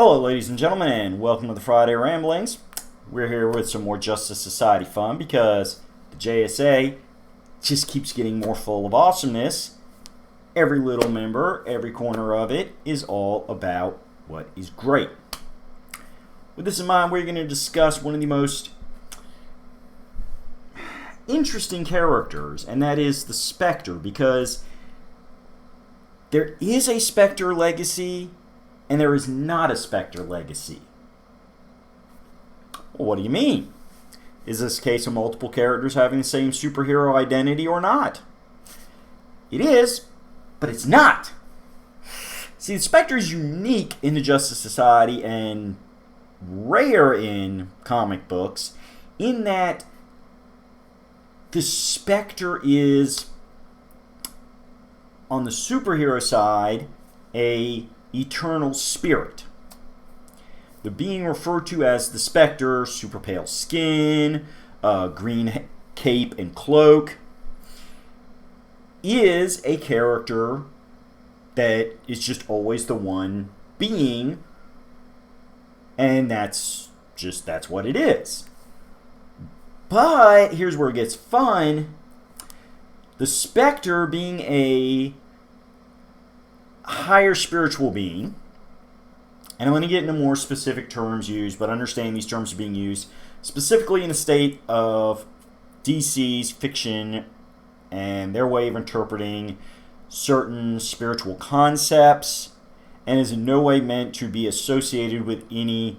Hello, ladies and gentlemen, and welcome to the Friday Ramblings. We're here with some more Justice Society fun because the JSA just keeps getting more full of awesomeness. Every little member, every corner of it is all about what is great. With this in mind, we're going to discuss one of the most interesting characters, and that is the Spectre, because there is a Spectre legacy and there is not a Spectre legacy. Well, what do you mean? Is this a case of multiple characters having the same superhero identity or not? It is, but it's not. See, the Spectre is unique in the Justice Society and rare in comic books in that the Spectre is, on the superhero side, a eternal spirit. The being referred to as the Spectre, super pale skin, green cape and cloak, is a character that is just always the one being, and that's what it is. But here's where it gets fun. The Spectre, being a higher spiritual being, and I'm going to get into more specific terms used, but understand these terms are being used specifically in the state of DC's fiction and their way of interpreting certain spiritual concepts, and is in no way meant to be associated with any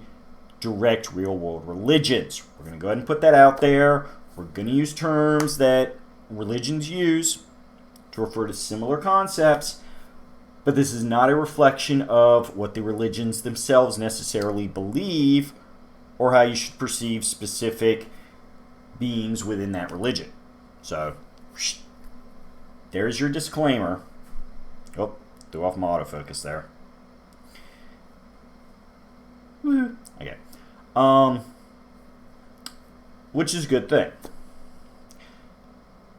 direct real-world religions. We're going to go ahead and put that out there. We're going to use terms that religions use to refer to similar concepts, but this is not a reflection of what the religions themselves necessarily believe or how you should perceive specific beings within that religion. So, there's your disclaimer. Oh, threw off my autofocus there. Okay. Which is a good thing.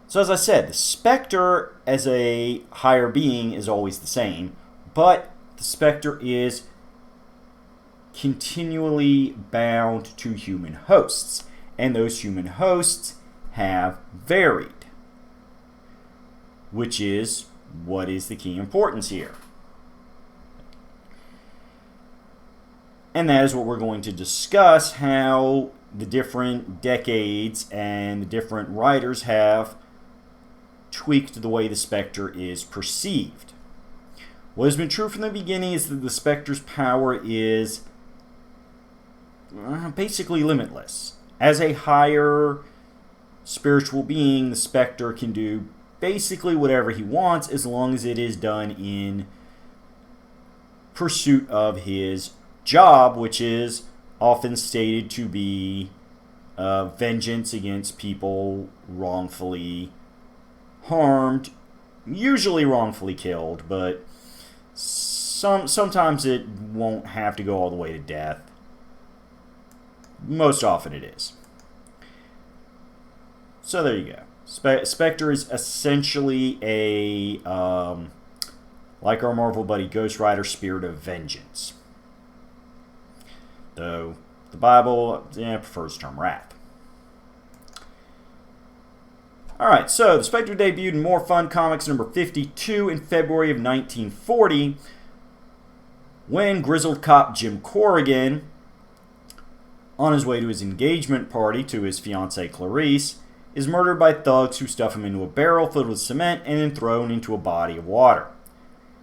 So as I said, the Spectre as a higher being is always the same, but the Spectre is continually bound to human hosts, and those human hosts have varied, which is what is the key importance here. And that is what we're going to discuss, how the different decades and the different writers have tweaked the way the Spectre is perceived. What has been true from the beginning is that the Spectre's power is basically limitless. As a higher spiritual being, the Spectre can do basically whatever he wants as long as it is done in pursuit of his job, which is often stated to be vengeance against people wrongfully harmed, usually wrongfully killed, but sometimes it won't have to go all the way to death. Most often it is. So there you go. Spectre is essentially a, like our Marvel buddy Ghost Rider, spirit of vengeance. Though the Bible prefers the term wrath. Alright, so the Spectre debuted in More Fun Comics number 52 in February of 1940, when grizzled cop Jim Corrigan, on his way to his engagement party to his fiancée Clarice, is murdered by thugs who stuff him into a barrel filled with cement and then thrown into a body of water.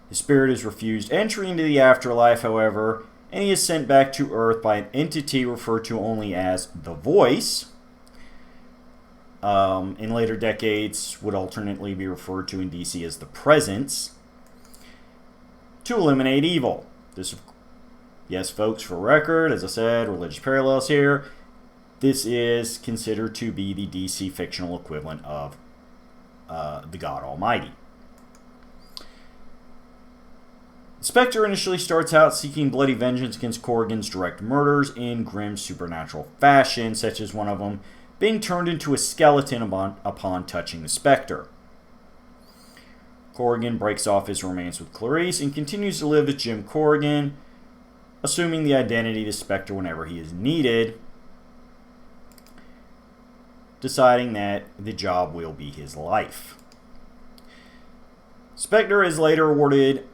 His spirit is refused entry into the afterlife, however, and he is sent back to Earth by an entity referred to only as the Voice. In later decades would alternately be referred to in DC as the Presence, to eliminate evil. This, yes, folks, for record, as I said, religious parallels here. This is considered to be the DC fictional equivalent of the God Almighty. Spectre initially starts out seeking bloody vengeance against Corrigan's direct murders in grim supernatural fashion, such as one of them being turned into a skeleton upon touching the Spectre. Corrigan breaks off his romance with Clarice and continues to live as Jim Corrigan, assuming the identity of the Spectre whenever he is needed, deciding that the job will be his life. Spectre is later awarded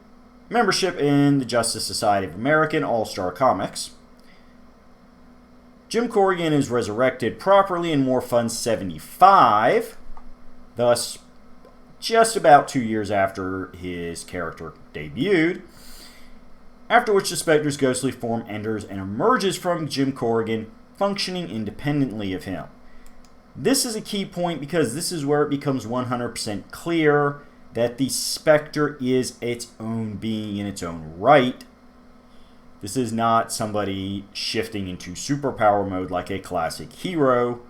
membership in the Justice Society of America and All-Star Comics. Jim Corrigan is resurrected properly in More Fun 75, thus just about 2 years after his character debuted, after which the Spectre's ghostly form enters and emerges from Jim Corrigan, functioning independently of him. This is a key point because this is where it becomes 100% clear that the Spectre is its own being in its own right. This is not somebody shifting into superpower mode like a classic hero.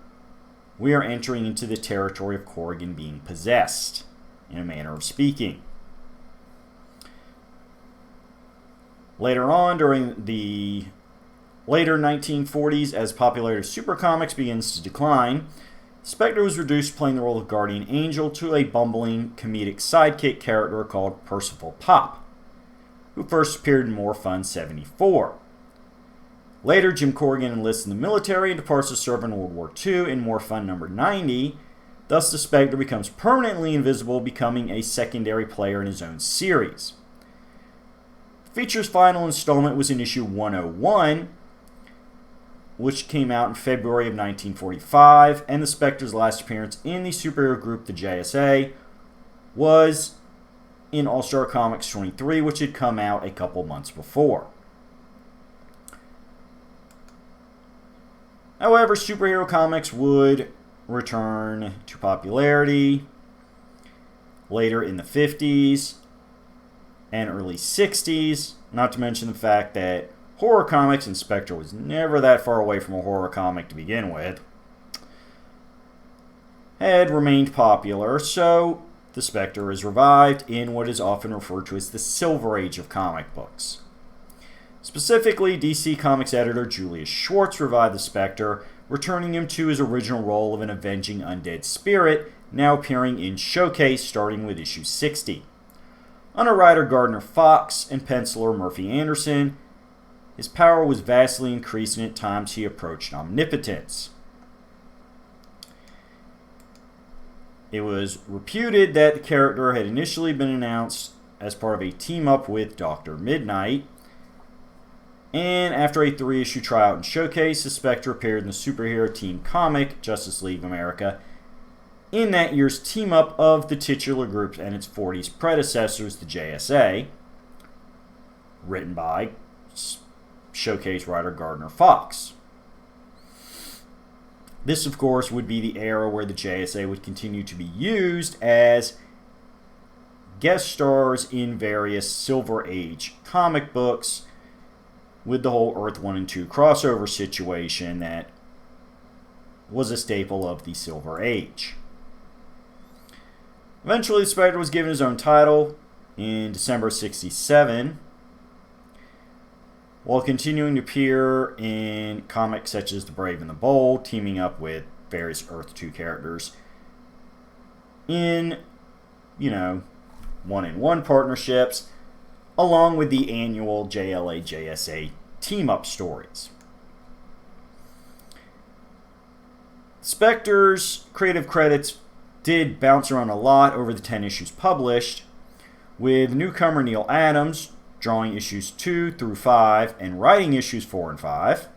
We are entering into the territory of Corrigan being possessed, in a manner of speaking. Later on, during the later 1940s, as popularity of super comics begins to decline, Spectre was reduced to playing the role of guardian angel to a bumbling comedic sidekick character called Percival Pop, who first appeared in More Fun 74. Later, Jim Corrigan enlists in the military and departs to serve in World War II in More Fun number 90. Thus, the Spectre becomes permanently invisible, becoming a secondary player in his own series. The feature's final installment was in issue 101, which came out in February of 1945, and the Spectre's last appearance in the superhero group, the JSA, was in All-Star Comics 23, which had come out a couple months before. However, superhero comics would return to popularity later in the 50s and early 60s, not to mention the fact that horror comics, and Spectre was never that far away from a horror comic to begin with, had remained popular, so the Spectre is revived in what is often referred to as the Silver Age of comic books. Specifically, DC Comics editor Julius Schwartz revived the Spectre, returning him to his original role of an avenging undead spirit, now appearing in Showcase starting with issue 60. Under writer Gardner Fox and penciler Murphy Anderson, his power was vastly increased, and at times he approached omnipotence. It was reputed that the character had initially been announced as part of a team-up with Dr. Midnight, and after a 3-issue tryout and showcase, the Spectre appeared in the superhero team comic Justice League of America in that year's team-up of the titular group and its 40s predecessors, the JSA, written by Showcase writer Gardner Fox. This, of course, would be the era where the JSA would continue to be used as guest stars in various Silver Age comic books, with the whole Earth 1 and 2 crossover situation that was a staple of the Silver Age. Eventually, the Spectre was given his own title in December 1967, while continuing to appear in comics such as The Brave and the Bold, teaming up with various Earth 2 characters in, one-in-one partnerships, along with the annual JLA-JSA team-up stories. Spectre's creative credits did bounce around a lot over the 10 issues published, with newcomer Neil Adams drawing issues 2 through 5 and writing issues 4 and 5.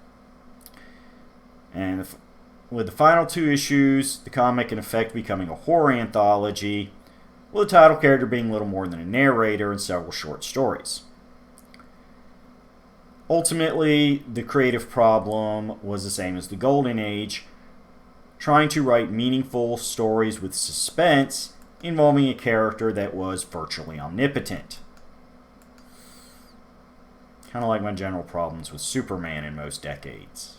And with the final 2 issues, the comic in effect becoming a horror anthology, with the title character being little more than a narrator and several short stories. Ultimately, the creative problem was the same as the Golden Age, trying to write meaningful stories with suspense involving a character that was virtually omnipotent. Kind of like my general problems with Superman in most decades.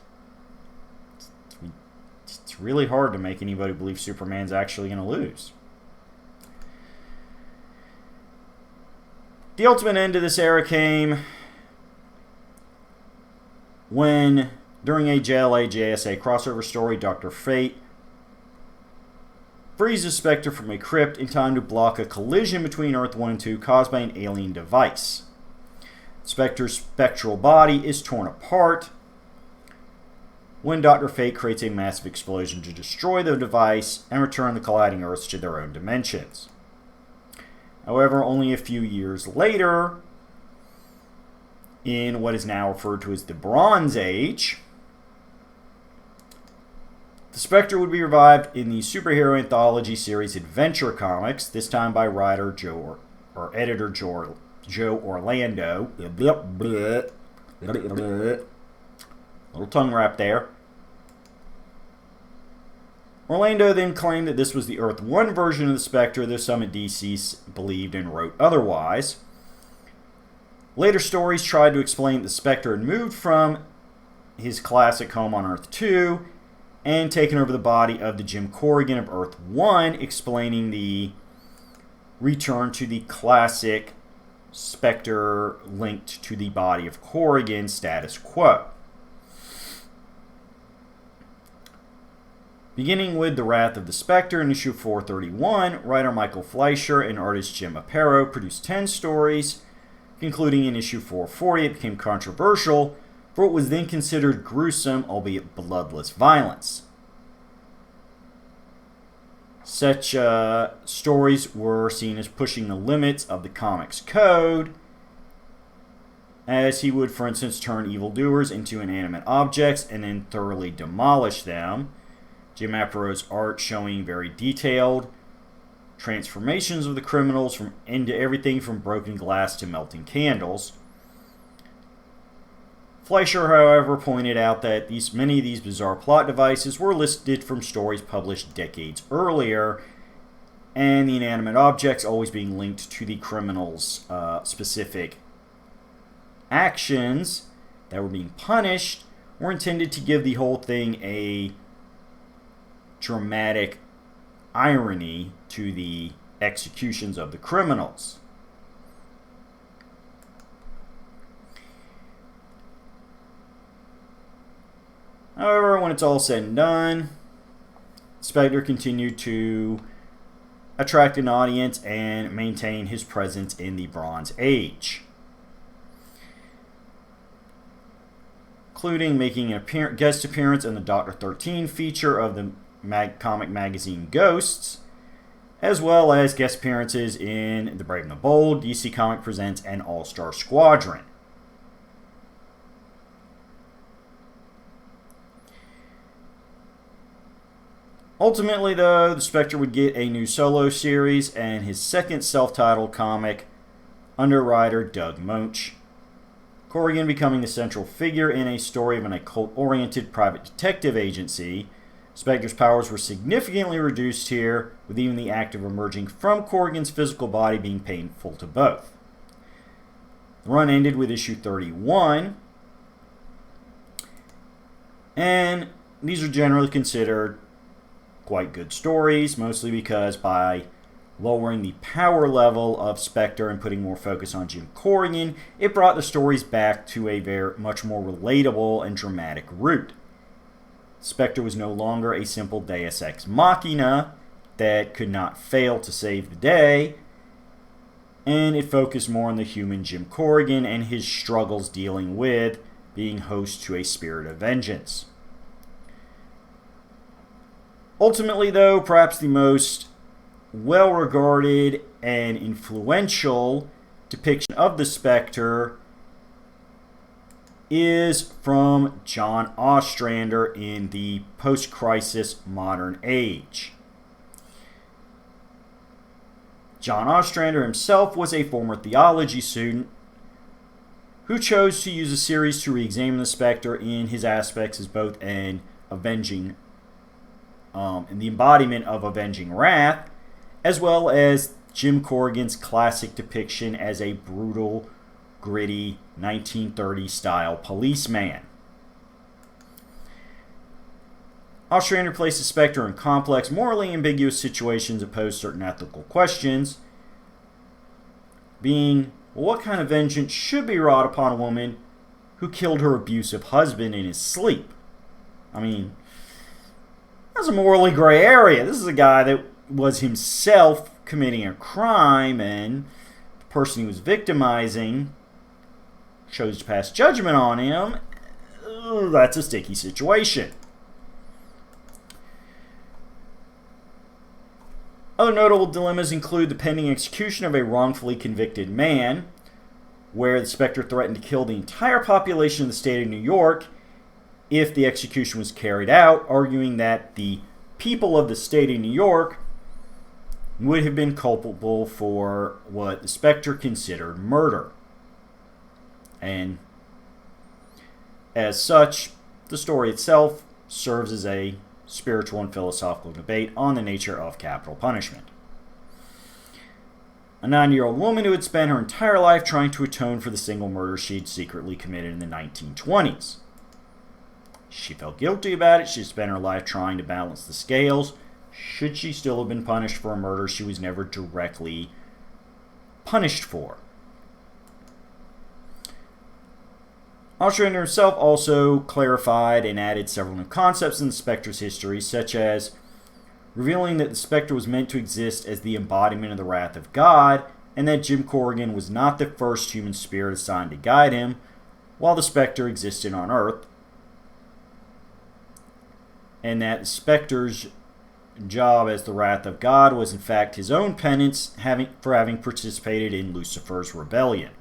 It's really hard to make anybody believe Superman's actually going to lose. The ultimate end to this era came when, during a JLA-JSA crossover story, Dr. Fate frees the Spectre from a crypt in time to block a collision between Earth 1 and 2 caused by an alien device. Spectre's spectral body is torn apart when Dr. Fate creates a massive explosion to destroy the device and return the colliding Earths to their own dimensions. However, only a few years later, in what is now referred to as the Bronze Age, the Spectre would be revived in the superhero anthology series Adventure Comics, this time by writer editor Joe Orlando. Little tongue wrap there. Orlando then claimed that this was the Earth 1 version of the Spectre, though some at DC believed and wrote otherwise. Later stories tried to explain that the Spectre had moved from his classic home on Earth 2 and taken over the body of the Jim Corrigan of Earth 1, explaining the return to the classic Spectre linked to the body of Corrigan status quo. Beginning with The Wrath of the Spectre in issue 431, writer Michael Fleischer and artist Jim Aparo produced 10 stories. Concluding in issue 440, it became controversial for what was then considered gruesome, albeit bloodless, violence. Such stories were seen as pushing the limits of the comics code, as he would, for instance, turn evildoers into inanimate objects and then thoroughly demolish them. Jim Aparo's art showing very detailed transformations of the criminals into everything from broken glass to melting candles. Fleischer, however, pointed out that many of these bizarre plot devices were listed from stories published decades earlier, and the inanimate objects always being linked to the criminals' specific actions that were being punished were intended to give the whole thing a dramatic irony to the executions of the criminals. However, when it's all said and done, Spectre continued to attract an audience and maintain his presence in the Bronze Age, including making a guest appearance in the Dr. 13 feature of the comic magazine Ghosts, as well as guest appearances in The Brave and the Bold, DC Comic Presents, and All-Star Squadron. Ultimately, though, the Spectre would get a new solo series and his second self-titled comic under writer Doug Moench. Corrigan becoming the central figure in a story of an occult-oriented private detective agency. Spectre's powers were significantly reduced here, with even the act of emerging from Corrigan's physical body being painful to both. The run ended with issue 31, and these are generally considered quite good stories, mostly because by lowering the power level of Spectre and putting more focus on Jim Corrigan, it brought the stories back to a much more relatable and dramatic route. Spectre was no longer a simple deus ex machina that could not fail to save the day, and it focused more on the human Jim Corrigan and his struggles dealing with being host to a spirit of vengeance. Ultimately, though, perhaps the most well-regarded and influential depiction of the Spectre is from John Ostrander in the post-crisis modern age. John Ostrander himself was a former theology student who chose to use a series to re-examine the Spectre in his aspects as both an avenging and the embodiment of avenging wrath, as well as Jim Corrigan's classic depiction as a brutal, gritty 1930s-style policeman. Ostrander places Spectre in complex, morally ambiguous situations that pose certain ethical questions, being, well, what kind of vengeance should be wrought upon a woman who killed her abusive husband in his sleep? I mean, that's a morally gray area. This is a guy that was himself committing a crime, and the person he was victimizing chose to pass judgment on him, that's a sticky situation. Other notable dilemmas include the pending execution of a wrongfully convicted man, where the Spectre threatened to kill the entire population of the state of New York if the execution was carried out, arguing that the people of the state of New York would have been culpable for what the Spectre considered murder. And as such, the story itself serves as a spiritual and philosophical debate on the nature of capital punishment. A 90-year-old woman who had spent her entire life trying to atone for the single murder she'd secretly committed in the 1920s. She felt guilty about it. She spent her life trying to balance the scales. Should she still have been punished for a murder she was never directly punished for? Ostrander himself also clarified and added several new concepts in the Spectre's history, such as revealing that the Spectre was meant to exist as the embodiment of the wrath of God, and that Jim Corrigan was not the first human spirit assigned to guide him while the Spectre existed on Earth, and that the Spectre's job as the wrath of God was in fact his own penance for having participated in Lucifer's rebellion.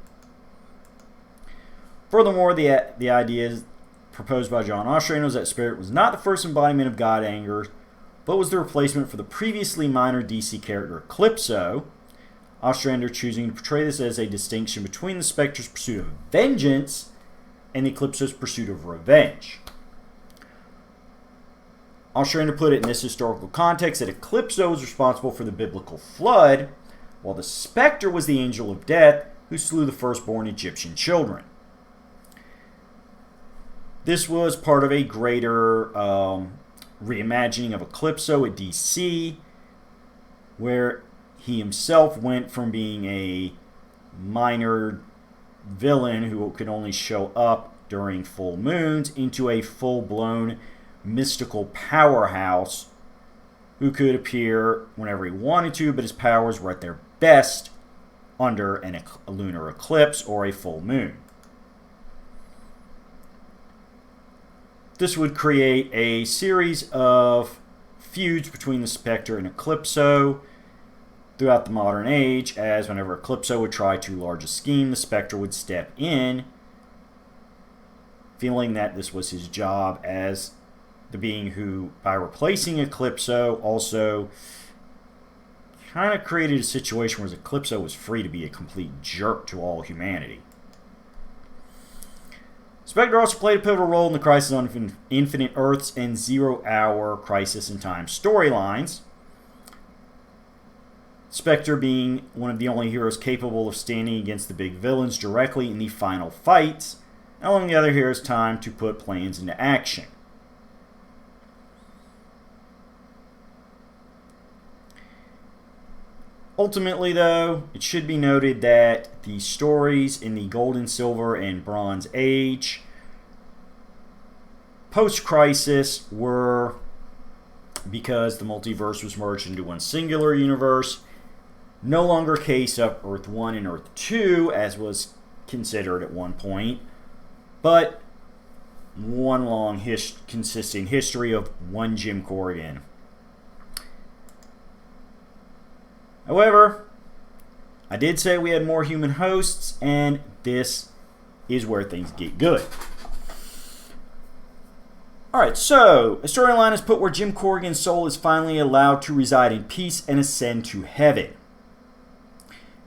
Furthermore, the idea proposed by John Ostrander was that Spirit was not the first embodiment of God anger, but was the replacement for the previously minor DC character Eclipso, Ostrander choosing to portray this as a distinction between the Spectre's pursuit of vengeance and the Eclipso's pursuit of revenge. Ostrander put it in this historical context that Eclipso was responsible for the biblical flood, while the Spectre was the angel of death who slew the firstborn Egyptian children. This was part of a greater reimagining of Eclipso at DC, where he himself went from being a minor villain who could only show up during full moons into a full-blown mystical powerhouse who could appear whenever he wanted to, but his powers were at their best under a lunar eclipse or a full moon. This would create a series of feuds between the Spectre and Eclipso throughout the modern age, as whenever Eclipso would try too large a scheme, the Spectre would step in, feeling that this was his job as the being who, by replacing Eclipso, also kind of created a situation where Eclipso was free to be a complete jerk to all humanity. Spectre also played a pivotal role in the Crisis on Infinite Earths and Zero Hour Crisis in Time storylines. Spectre being one of the only heroes capable of standing against the big villains directly in the final fights, allowing the other heroes time to put plans into action. Ultimately, though, it should be noted that the stories in the Golden, Silver, and Bronze Age post-Crisis were, because the multiverse was merged into one singular universe, no longer a case of Earth 1 and Earth 2, as was considered at one point, but one long consistent history of one Jim Corrigan. However, I did say we had more human hosts, and this is where things get good. Alright, so a storyline is put where Jim Corrigan's soul is finally allowed to reside in peace and ascend to heaven.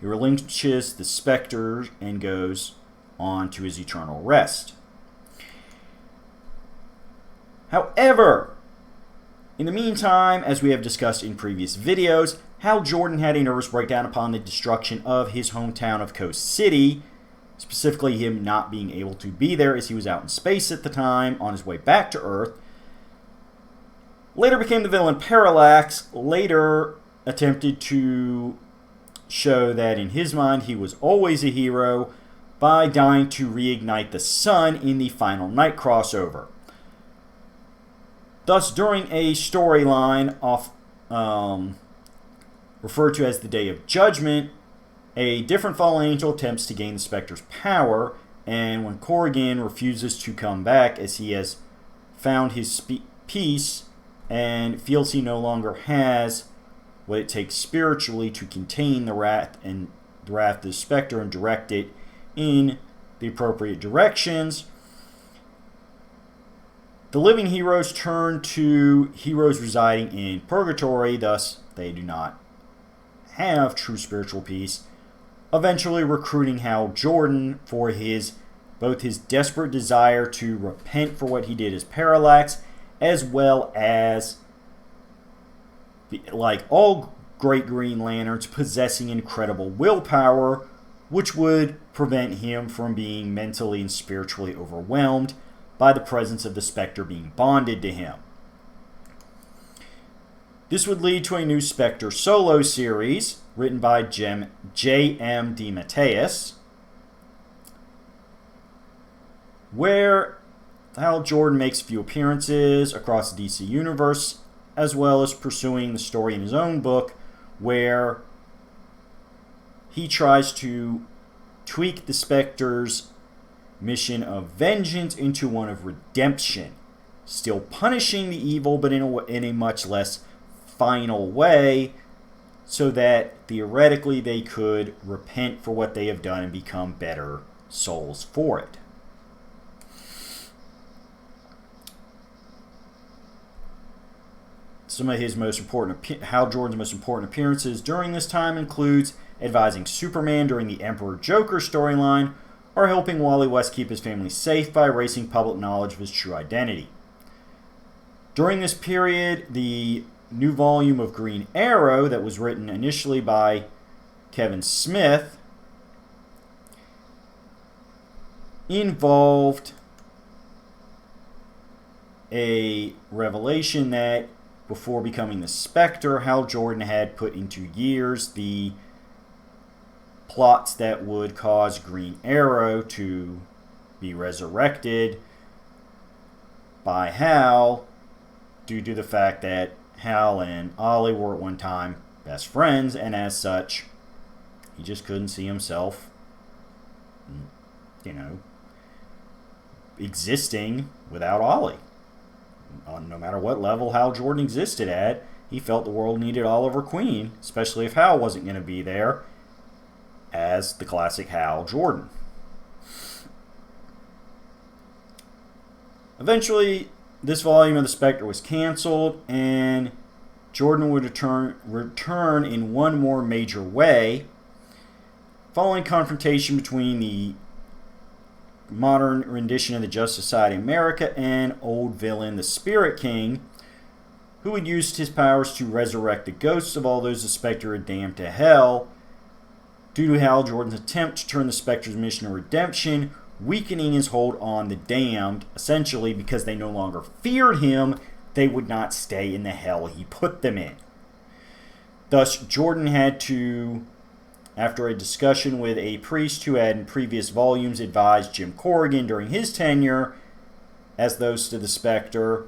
He relinquishes the Spectre and goes on to his eternal rest. However, in the meantime, as we have discussed in previous videos, Hal Jordan had a nervous breakdown upon the destruction of his hometown of Coast City, specifically him not being able to be there as he was out in space at the time on his way back to Earth. Later became the villain Parallax, later attempted to show that in his mind he was always a hero by dying to reignite the sun in the Final Night crossover. Thus, during a storyline referred to as the Day of Judgment, a different fallen angel attempts to gain the Spectre's power, And when Corrigan refuses to come back as he has found his peace and feels he no longer has what it takes spiritually to contain the wrath of the Spectre and direct it in the appropriate directions, the living heroes turn to heroes residing in purgatory, thus they do not have true spiritual peace, eventually recruiting Hal Jordan for both his desperate desire to repent for what he did as Parallax, as well as, like all great Green Lanterns, possessing incredible willpower, which would prevent him from being mentally and spiritually overwhelmed by the presence of the Spectre being bonded to him. This would lead to a new Spectre solo series written by J.M. DeMatteis, where Hal Jordan makes a few appearances across the DC universe, as well as pursuing the story in his own book, where he tries to tweak the Spectre's mission of vengeance into one of redemption, still punishing the evil, but in a much less final way, so that theoretically they could repent for what they have done and become better souls for it. Some of his Hal Jordan's most important appearances during this time includes advising Superman during the Emperor Joker storyline, or helping Wally West keep his family safe by erasing public knowledge of his true identity. During this period, the new volume of Green Arrow that was written initially by Kevin Smith involved a revelation that before becoming the Spectre, Hal Jordan had put into gears the plots that would cause Green Arrow to be resurrected by Hal, due to the fact that Hal and Ollie were at one time best friends, and as such, he just couldn't see himself, existing without Ollie. No matter what level Hal Jordan existed at, he felt the world needed Oliver Queen, especially if Hal wasn't going to be there as the classic Hal Jordan. Eventually, this volume of the Spectre was canceled, and Jordan would return in one more major way, following confrontation between the modern rendition of the Justice Society of America and old villain the Spirit King, who had used his powers to resurrect the ghosts of all those the Spectre had damned to hell, due to Hal Jordan's attempt to turn the Spectre's mission of redemption, weakening his hold on the damned, essentially because they no longer feared him, they would not stay in the hell he put them in. Thus, Jordan had to, after a discussion with a priest who had in previous volumes advised Jim Corrigan during his tenure as those to the Spectre,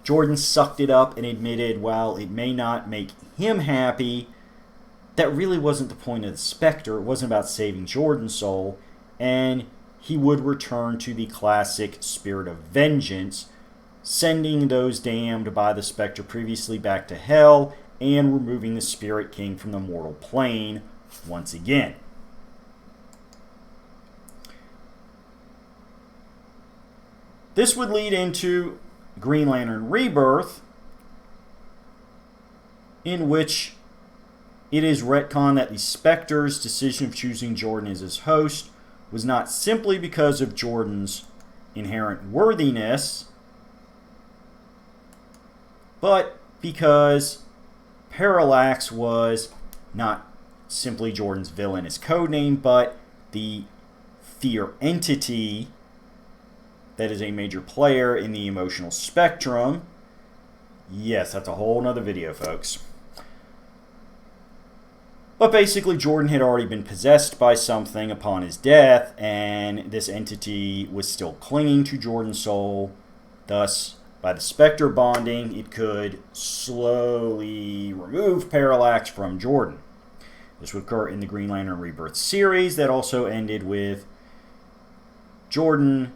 Jordan sucked it up and admitted, while it may not make him happy, that really wasn't the point of the Spectre. It wasn't about saving Jordan's soul, and he would return to the classic spirit of vengeance, sending those damned by the Spectre previously back to hell and removing the Spirit King from the mortal plane once again. This would lead into Green Lantern Rebirth, in which it is retconned that the Spectre's decision of choosing Jordan as his host was not simply because of Jordan's inherent worthiness, but because Parallax was not simply Jordan's villainous codename, but the fear entity that is a major player in the emotional spectrum. Yes, that's a whole nother video, folks. But basically, Jordan had already been possessed by something upon his death, and this entity was still clinging to Jordan's soul. Thus, by the Spectre bonding, it could slowly remove Parallax from Jordan. This would occur in the Green Lantern Rebirth series that also ended with Jordan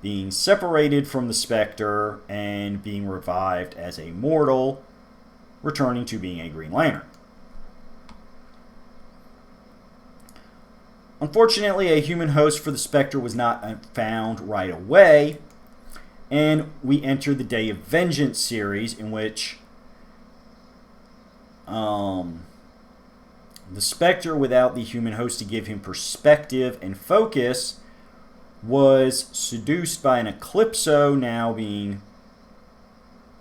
being separated from the Spectre and being revived as a mortal, returning to being a Green Lantern. Unfortunately, a human host for the Spectre was not found right away, and we enter the Day of Vengeance series, in which the Spectre, without the human host to give him perspective and focus, was seduced by an Eclipso, now being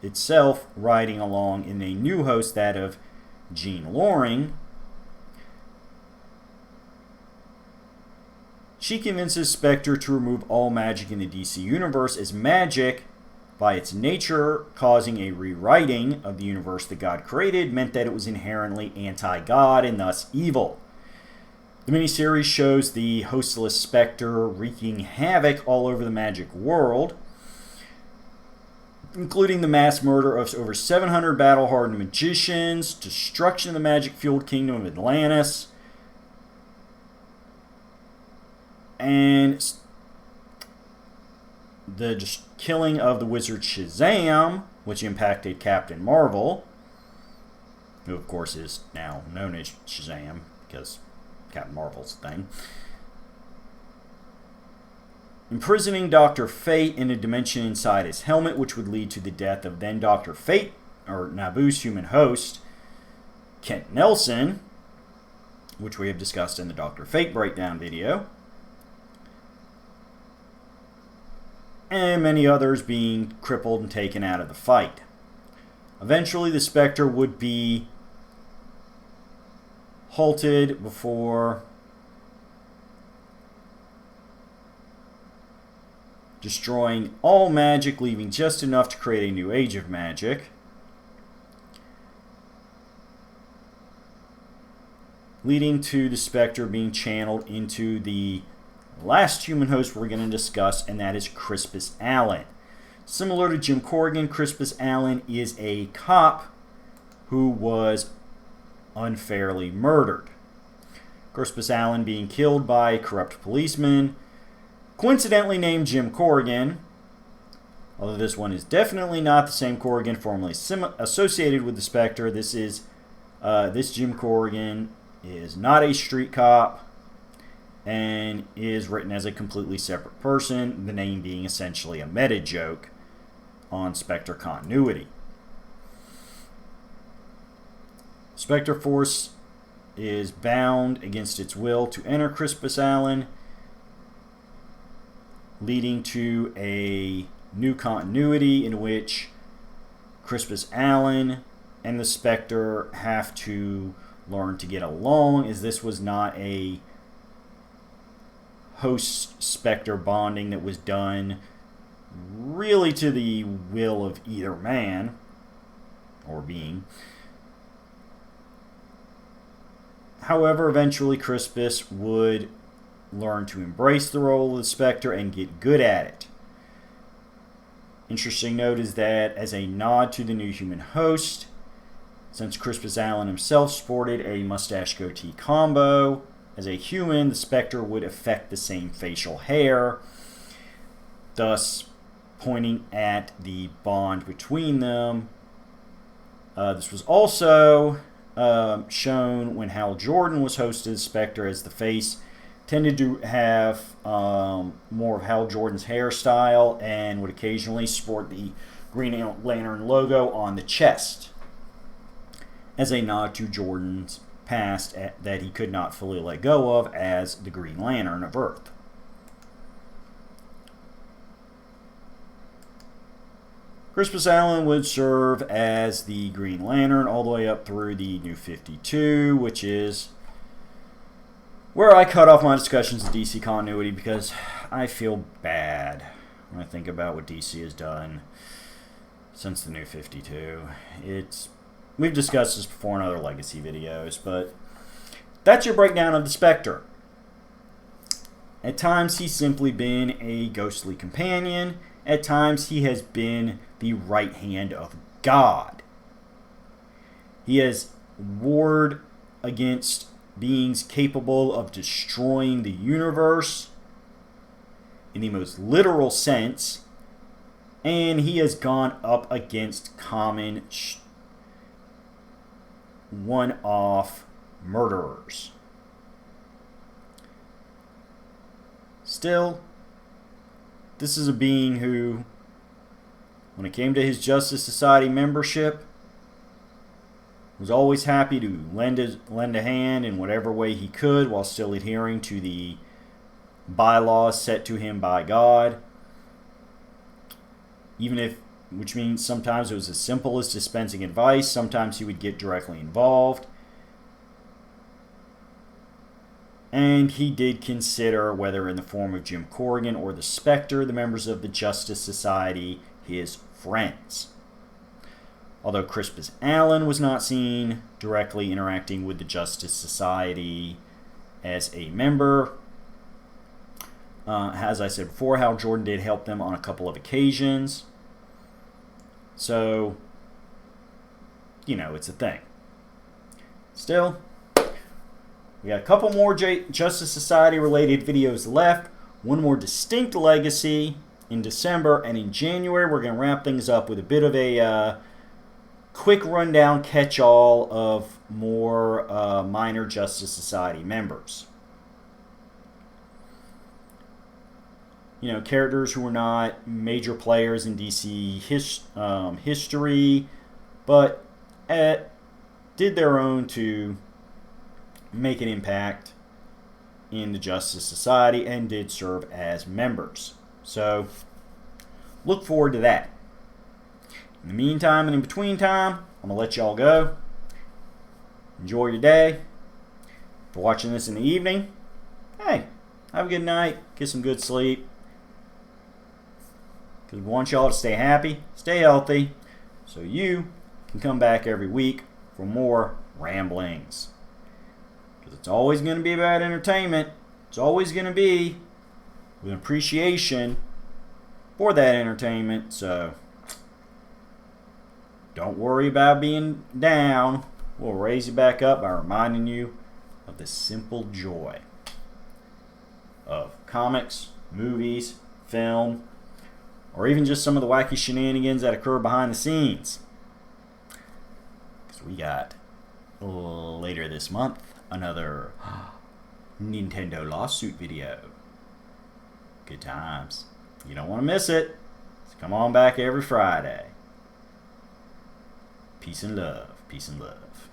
itself riding along in a new host, that of Jean Loring. She convinces Spectre to remove all magic in the DC universe, as magic, by its nature, causing a rewriting of the universe that God created, meant that it was inherently anti-God and thus evil. The miniseries shows the hostless Spectre wreaking havoc all over the magic world, including the mass murder of over 700 battle-hardened magicians, destruction of the magic-fueled kingdom of Atlantis, and the just killing of the wizard Shazam, which impacted Captain Marvel, who of course is now known as Shazam because Captain Marvel's thing. Imprisoning Dr. Fate in a dimension inside his helmet, which would lead to the death of then Dr. Fate, or Naboo's human host, Kent Nelson, which we have discussed in the Dr. Fate Breakdown video. And many others being crippled and taken out of the fight. Eventually, the Spectre would be halted before destroying all magic, leaving just enough to create a new age of magic. Leading to the Spectre being channeled into the last human host we're going to discuss, and that is Crispus Allen. Similar to Jim Corrigan, Crispus Allen is a cop who was unfairly murdered. Crispus Allen being killed by a corrupt policeman, coincidentally named Jim Corrigan, although this one is definitely not the same Corrigan formerly associated with the Spectre. This Jim Corrigan is not a street cop and is written as a completely separate person, the name being essentially a meta joke on Spectre continuity. Spectre Force is bound against its will to enter Crispus Allen, leading to a new continuity in which Crispus Allen and the Spectre have to learn to get along, as this was not a host-Spectre bonding that was done really to the will of either man or being. However, eventually Crispus would learn to embrace the role of the Spectre and get good at it. Interesting note is that as a nod to the new human host, since Crispus Allen himself sported a mustache-goatee combo, as a human, the Spectre would affect the same facial hair, thus pointing at the bond between them. This was also shown when Hal Jordan was hosted as Spectre, as the face tended to have more of Hal Jordan's hairstyle and would occasionally sport the Green Lantern logo on the chest, as a nod to Jordan's past that he could not fully let go of as the Green Lantern of Earth. Crispus Allen would serve as the Green Lantern all the way up through the New 52, which is where I cut off my discussions of DC continuity, because I feel bad when I think about what DC has done since the New 52. We've discussed this before in other Legacy videos, but that's your breakdown of the Spectre. At times, he's simply been a ghostly companion. At times, he has been the right hand of God. He has warred against beings capable of destroying the universe. in the most literal sense, and he has gone up against common one-off murderers. Still, this is a being who, when it came to his Justice Society membership, was always happy to lend a hand in whatever way he could while still adhering to the bylaws set to him by God. Which means sometimes it was as simple as dispensing advice, sometimes he would get directly involved. And he did consider, whether in the form of Jim Corrigan or the Spectre, the members of the Justice Society his friends. Although Crispus Allen was not seen directly interacting with the Justice Society as a member. As I said before, Hal Jordan did help them on a couple of occasions. So, it's a thing. Still, we got a couple more Justice Society related videos left. One more Distinct Legacy in December, and in January we're going to wrap things up with a bit of a quick rundown catch-all of more minor Justice Society members. Characters who were not major players in DC history, but did their own to make an impact in the Justice Society and did serve as members. So, look forward to that. In the meantime and in between time, I'm going to let y'all go. Enjoy your day. If you're watching this in the evening, hey, have a good night. Get some good sleep. Because we want y'all to stay happy, stay healthy, so you can come back every week for more ramblings. Because it's always going to be about entertainment. It's always going to be with an appreciation for that entertainment. So don't worry about being down. We'll raise you back up by reminding you of the simple joy of comics, movies, film, or even just some of the wacky shenanigans that occur behind the scenes. Because we got, later this month, another Nintendo lawsuit video. Good times. You don't want to miss it. So come on back every Friday. Peace and love. Peace and love.